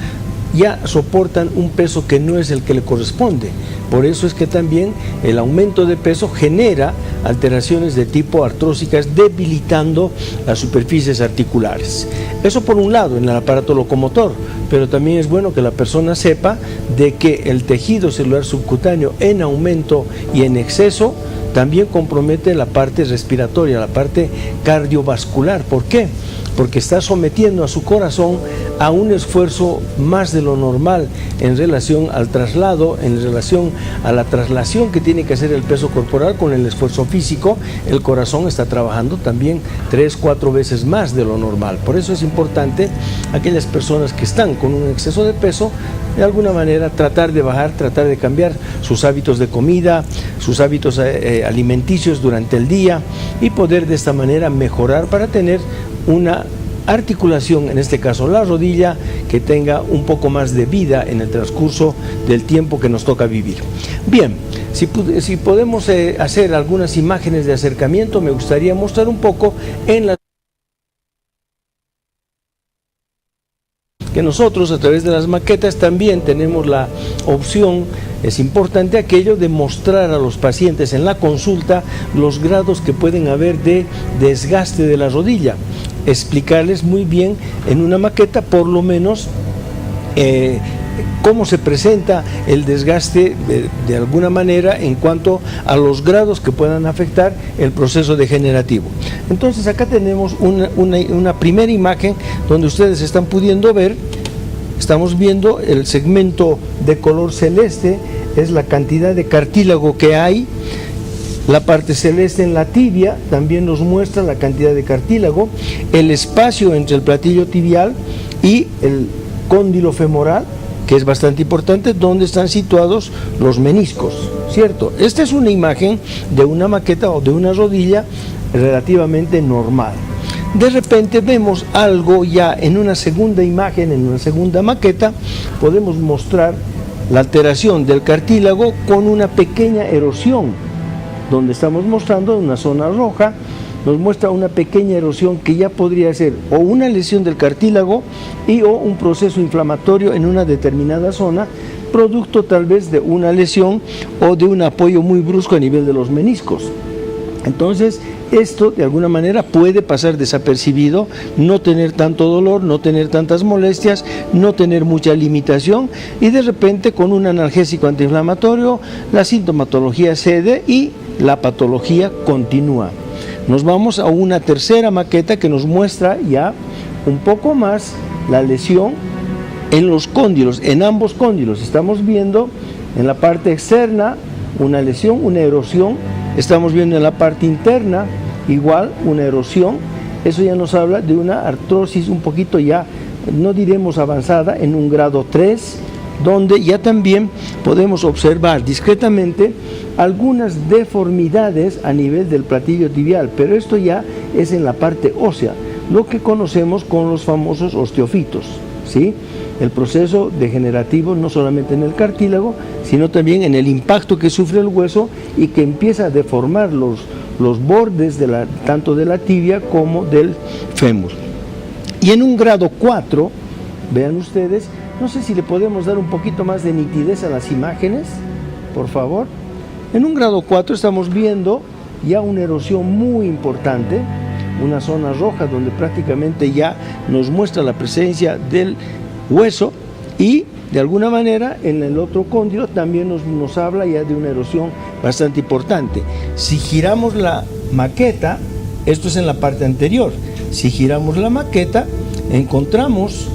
ya soportan un peso que no es el que le corresponde. Por eso es que también el aumento de peso genera alteraciones de tipo artrósicas, debilitando las superficies articulares. Eso por un lado en el aparato locomotor, pero también es bueno que la persona sepa de que el tejido celular subcutáneo en aumento y en exceso también compromete la parte respiratoria, la parte cardiovascular. ¿Por qué? Porque está sometiendo a su corazón a un esfuerzo más de lo normal en relación al traslado, en relación a la traslación que tiene que hacer el peso corporal con el esfuerzo físico. El corazón está trabajando también 3-4 veces más de lo normal. Por eso es importante aquellas personas que están con un exceso de peso, de alguna manera tratar de bajar, tratar de cambiar sus hábitos de comida, sus hábitos alimenticios durante el día, y poder de esta manera mejorar para tener una articulación, en este caso la rodilla, que tenga un poco más de vida en el transcurso del tiempo que nos toca vivir. Bien, si podemos hacer algunas imágenes de acercamiento, me gustaría mostrar un poco en la que nosotros a través de las maquetas también tenemos la opción, es importante aquello de mostrar a los pacientes en la consulta los grados que pueden haber de desgaste de la rodilla, explicarles muy bien en una maqueta por lo menos cómo se presenta el desgaste de alguna manera en cuanto a los grados que puedan afectar el proceso degenerativo. Entonces acá tenemos una primera imagen donde ustedes están pudiendo ver, estamos viendo el segmento de color celeste, es la cantidad de cartílago que hay. La parte celeste en la tibia también nos muestra la cantidad de cartílago, el espacio entre el platillo tibial y el cóndilo femoral, que es bastante importante, donde están situados los meniscos, ¿cierto? Esta es una imagen de una maqueta o de una rodilla relativamente normal. De repente vemos algo ya en una segunda imagen, en una segunda maqueta, podemos mostrar la alteración del cartílago con una pequeña erosión, donde estamos mostrando una zona roja, nos muestra una pequeña erosión que ya podría ser o una lesión del cartílago o un proceso inflamatorio en una determinada zona, producto tal vez de una lesión o de un apoyo muy brusco a nivel de los meniscos. Entonces, esto de alguna manera puede pasar desapercibido, no tener tanto dolor, no tener tantas molestias, no tener mucha limitación, y de repente con un analgésico antiinflamatorio la sintomatología cede y la patología continúa. Nos vamos a una tercera maqueta que nos muestra ya un poco más la lesión en los cóndilos, en ambos cóndilos. Estamos viendo en la parte externa una lesión, una erosión. Estamos viendo en la parte interna igual una erosión. Eso ya nos habla de una artrosis un poquito ya, no diremos avanzada, en un grado 3, donde ya también podemos observar discretamente algunas deformidades a nivel del platillo tibial, pero esto ya es en la parte ósea, lo que conocemos con los famosos osteofitos, ¿sí? El proceso degenerativo no solamente en el cartílago, sino también en el impacto que sufre el hueso y que empieza a deformar los bordes tanto de la tibia como del fémur. Y en un grado 4, vean ustedes, no sé si le podemos dar un poquito más de nitidez a las imágenes, por favor. En un grado 4 estamos viendo ya una erosión muy importante, una zona roja donde prácticamente ya nos muestra la presencia del hueso, y de alguna manera en el otro cóndilo también nos habla ya de una erosión bastante importante. Si giramos la maqueta, esto es en la parte anterior, si giramos la maqueta encontramos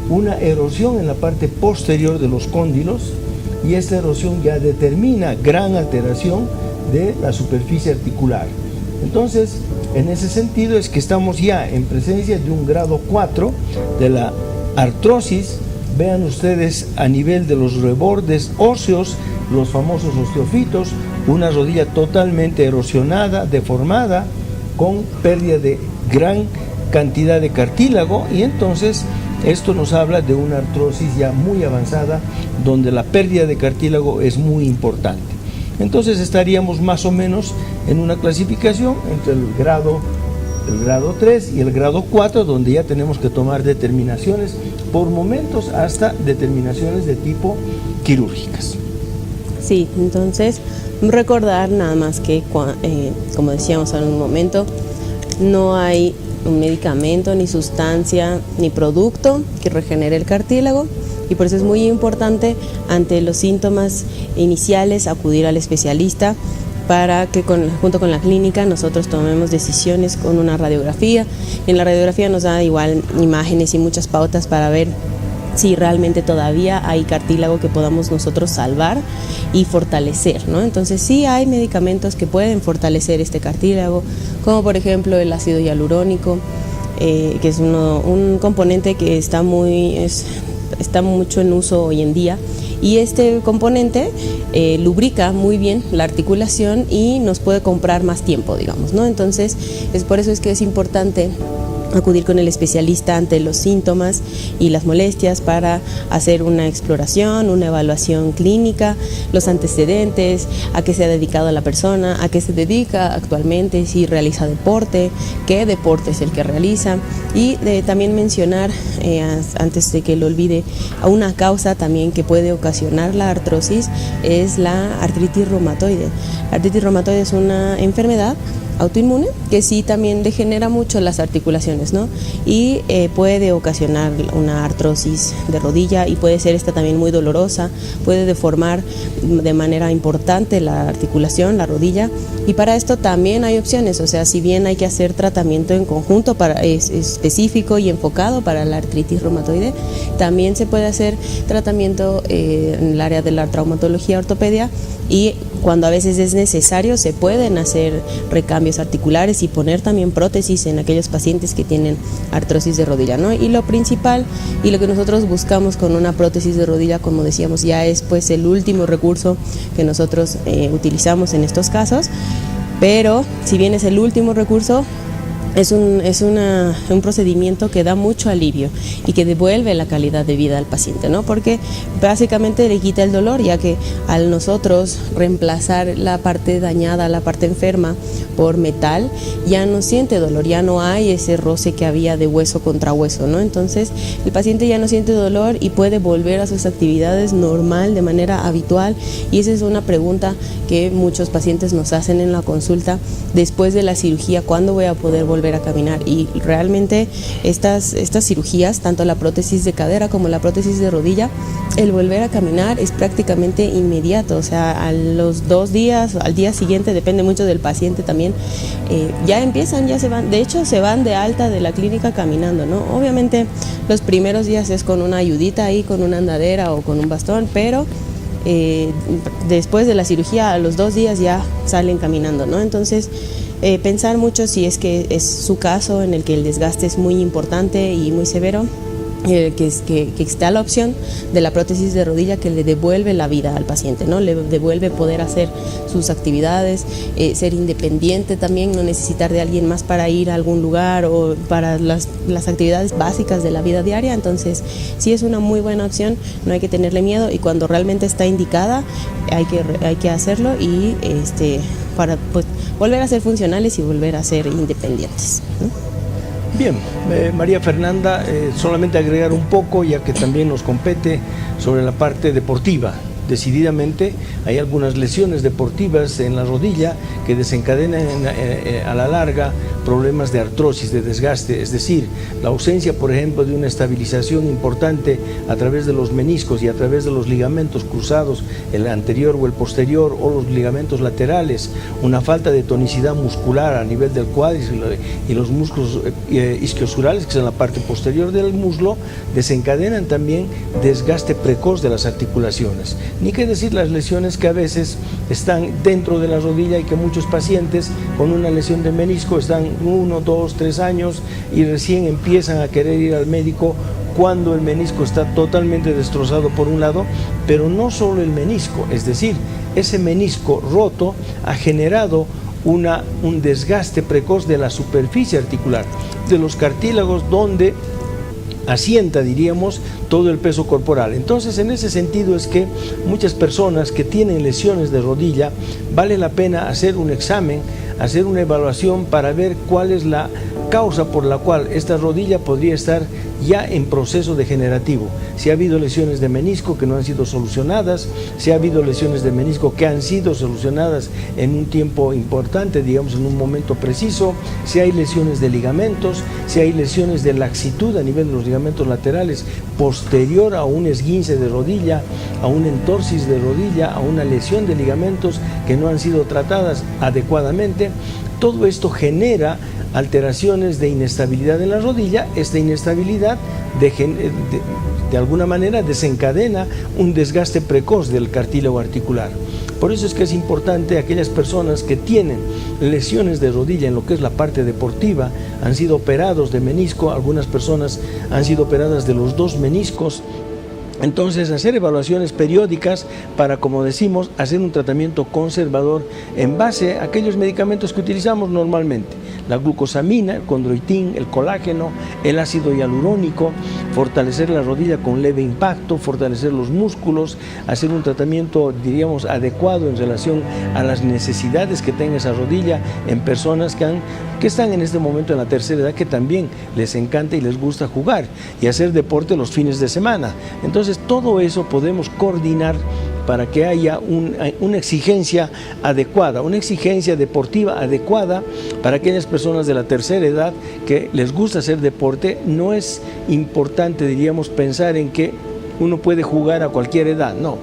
una erosión en la parte posterior de los cóndilos, y esta erosión ya determina gran alteración de la superficie articular. Entonces, en ese sentido es que estamos ya en presencia de un grado 4 de la artrosis. Vean ustedes a nivel de los rebordes óseos, los famosos osteofitos, una rodilla totalmente erosionada, deformada, con pérdida de gran cantidad de cartílago, y entonces esto nos habla de una artrosis ya muy avanzada, donde la pérdida de cartílago es muy importante. Entonces estaríamos más o menos en una clasificación entre el grado 3 y el grado 4, donde ya tenemos que tomar determinaciones por momentos hasta determinaciones de tipo quirúrgicas. Sí, entonces recordar nada más que, como decíamos en un momento, no hay un medicamento, ni sustancia, ni producto que regenere el cartílago, y por eso es muy importante ante los síntomas iniciales acudir al especialista para que junto con la clínica nosotros tomemos decisiones con una radiografía. En la radiografía nos da igual imágenes y muchas pautas para ver si realmente todavía hay cartílago que podamos nosotros salvar y fortalecer, ¿no? Entonces sí hay medicamentos que pueden fortalecer este cartílago, como por ejemplo el ácido hialurónico, que es un componente que está mucho en uso hoy en día, y este componente lubrica muy bien la articulación y nos puede comprar más tiempo, digamos, ¿no? Entonces por eso es que es importante acudir con el especialista ante los síntomas y las molestias para hacer una exploración, una evaluación clínica, los antecedentes, a qué se ha dedicado la persona, a qué se dedica actualmente, si realiza deporte, qué deporte es el que realiza, y también mencionar, antes de que lo olvide, a una causa también que puede ocasionar la artrosis es la artritis reumatoide. La artritis reumatoide es una enfermedad autoinmune que sí también degenera mucho las articulaciones, ¿no? Y puede ocasionar una artrosis de rodilla, y puede ser esta también muy dolorosa, puede deformar de manera importante la articulación, la rodilla, y para esto también hay opciones. O sea, si bien hay que hacer tratamiento en conjunto específico y enfocado para la artritis reumatoide, también se puede hacer tratamiento en el área de la traumatología, ortopedia, y cuando a veces es necesario se pueden hacer recambios articulares y poner también prótesis en aquellos pacientes que tienen artrosis de rodilla, ¿no? Y lo principal y lo que nosotros buscamos con una prótesis de rodilla, como decíamos, ya es pues el último recurso que nosotros utilizamos en estos casos, pero si bien es el último recurso, es un procedimiento que da mucho alivio y que devuelve la calidad de vida al paciente, ¿no? Porque básicamente le quita el dolor, ya que al nosotros reemplazar la parte dañada, la parte enferma por metal, ya no siente dolor, ya no hay ese roce que había de hueso contra hueso, ¿no? Entonces el paciente ya no siente dolor y puede volver a sus actividades normal, de manera habitual, y esa es una pregunta que muchos pacientes nos hacen en la consulta: después de la cirugía, ¿cuándo voy a poder volver a caminar? Y realmente estas cirugías, tanto la prótesis de cadera como la prótesis de rodilla, el volver a caminar es prácticamente inmediato. O sea, a los 2 días, al día siguiente, depende mucho del paciente también, ya empiezan, ya se van, de hecho se van de alta de la clínica caminando, ¿no? Obviamente los primeros días es con una ayudita ahí, con una andadera o con un bastón, pero después de la cirugía, a los 2 días ya salen caminando, ¿no? Entonces pensar mucho si es que es su caso en el que el desgaste es muy importante y muy severo, que está la opción de la prótesis de rodilla, que le devuelve la vida al paciente, ¿no? Le devuelve poder hacer sus actividades, ser independiente también, no necesitar de alguien más para ir a algún lugar o para las actividades básicas de la vida diaria. Entonces sí es una muy buena opción, no hay que tenerle miedo, y cuando realmente está indicada hay que hacerlo, y para pues volver a ser funcionales y volver a ser independientes, ¿no? Bien, María Fernanda, solamente agregar un poco, ya que también nos compete, sobre la parte deportiva. Decididamente hay algunas lesiones deportivas en la rodilla que desencadenan a la larga problemas de artrosis, de desgaste, es decir, la ausencia, por ejemplo, de una estabilización importante a través de los meniscos y a través de los ligamentos cruzados, el anterior o el posterior, o los ligamentos laterales, una falta de tonicidad muscular a nivel del cuádriceps y los músculos isquiosurales, que es en la parte posterior del muslo, desencadenan también desgaste precoz de las articulaciones. Ni qué decir las lesiones que a veces están dentro de la rodilla, y que muchos pacientes con una lesión de menisco están 1, 2, 3 años y recién empiezan a querer ir al médico cuando el menisco está totalmente destrozado por un lado, pero no solo el menisco, es decir, ese menisco roto ha generado un desgaste precoz de la superficie articular, de los cartílagos, donde asienta, diríamos, todo el peso corporal. Entonces, en ese sentido es que muchas personas que tienen lesiones de rodilla, vale la pena hacer un examen, hacer una evaluación para ver cuál es la causa por la cual esta rodilla podría estar ya en proceso degenerativo. Si ha habido lesiones de menisco que no han sido solucionadas, si ha habido lesiones de menisco que han sido solucionadas en un tiempo importante, digamos en un momento preciso, si hay lesiones de ligamentos, si hay lesiones de laxitud a nivel de los ligamentos laterales posterior a un esguince de rodilla, a una entorsis de rodilla, a una lesión de ligamentos que no han sido tratadas adecuadamente. Todo esto genera alteraciones de inestabilidad en la rodilla. Esta inestabilidad de alguna manera desencadena un desgaste precoz del cartílago articular. Por eso es que es importante aquellas personas que tienen lesiones de rodilla en lo que es la parte deportiva, han sido operados de menisco, algunas personas han sido operadas de los 2 meniscos, Entonces, hacer evaluaciones periódicas para, como decimos, hacer un tratamiento conservador en base a aquellos medicamentos que utilizamos normalmente. La glucosamina, el condroitín, el colágeno, el ácido hialurónico, fortalecer la rodilla con leve impacto, fortalecer los músculos, hacer un tratamiento, diríamos, adecuado en relación a las necesidades que tenga esa rodilla en personas que están en este momento en la tercera edad, que también les encanta y les gusta jugar y hacer deporte los fines de semana. Entonces, todo eso podemos coordinar para que haya una exigencia adecuada, una exigencia deportiva adecuada para aquellas personas de la tercera edad que les gusta hacer deporte. No es importante, diríamos, pensar en que uno puede jugar a cualquier edad, no.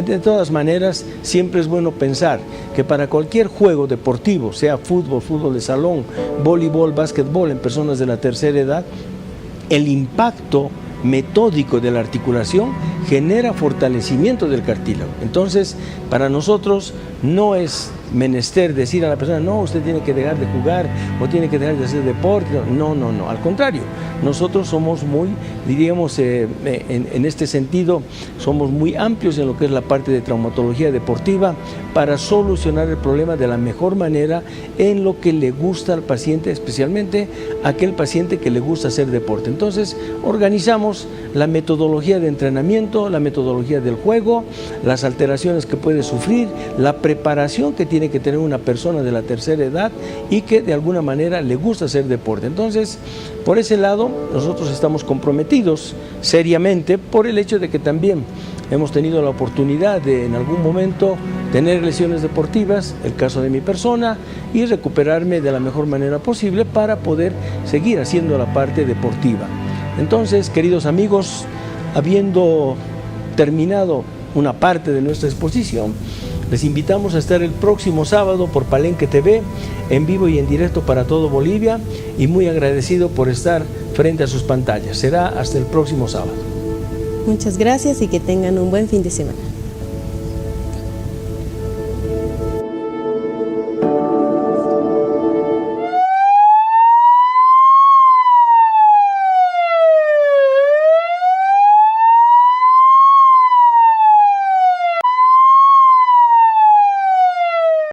De todas maneras, siempre es bueno pensar que para cualquier juego deportivo, sea fútbol, fútbol de salón, voleibol, básquetbol en personas de la tercera edad, el impacto metódico de la articulación genera fortalecimiento del cartílago. Entonces, para nosotros no es menester decir a la persona, no, usted tiene que dejar de jugar o tiene que dejar de hacer deporte. No, al contrario, nosotros somos muy, diríamos, en este sentido, somos muy amplios en lo que es la parte de traumatología deportiva para solucionar el problema de la mejor manera en lo que le gusta al paciente, especialmente aquel paciente que le gusta hacer deporte. Entonces, organizamos la metodología de entrenamiento, la metodología del juego, las alteraciones que puede sufrir, la preparación que tiene que tener una persona de la tercera edad y que de alguna manera le gusta hacer deporte. Entonces, por ese lado, nosotros estamos comprometidos seriamente por el hecho de que también hemos tenido la oportunidad de en algún momento tener lesiones deportivas, el caso de mi persona, y recuperarme de la mejor manera posible para poder seguir haciendo la parte deportiva. Entonces, queridos amigos, habiendo terminado una parte de nuestra exposición, les invitamos a estar el próximo sábado por Palenque TV, en vivo y en directo para todo Bolivia, y muy agradecido por estar frente a sus pantallas. Será hasta el próximo sábado. Muchas gracias y que tengan un buen fin de semana.